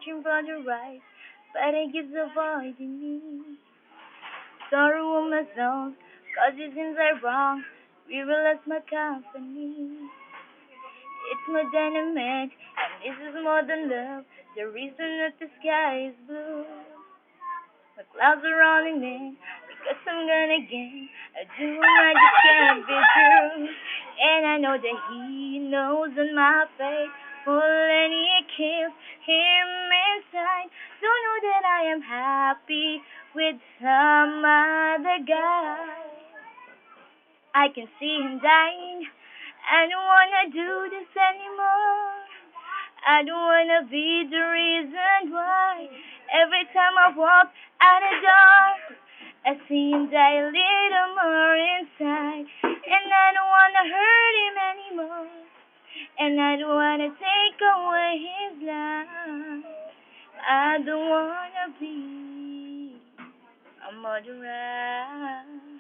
searching for the right, but he keeps avoiding me. Sorrow on my soul, cause it seems I'm wrong. We realize my company. It's more than a match, and this is more than love. The reason that the sky is blue. The clouds are rolling in, because I'm gonna gain. I do, I just can't be true. And I know that he knows that my fate full and he kills him inside. Don't know that I am happy with some other guy. I can see him dying. I don't wanna do this anymore. I don't wanna be the reason why. Every time I walk out the door, I see him die a little more inside. And I don't wanna hurt him anymore. And I don't wanna take away his life. I don't wanna be a murderer.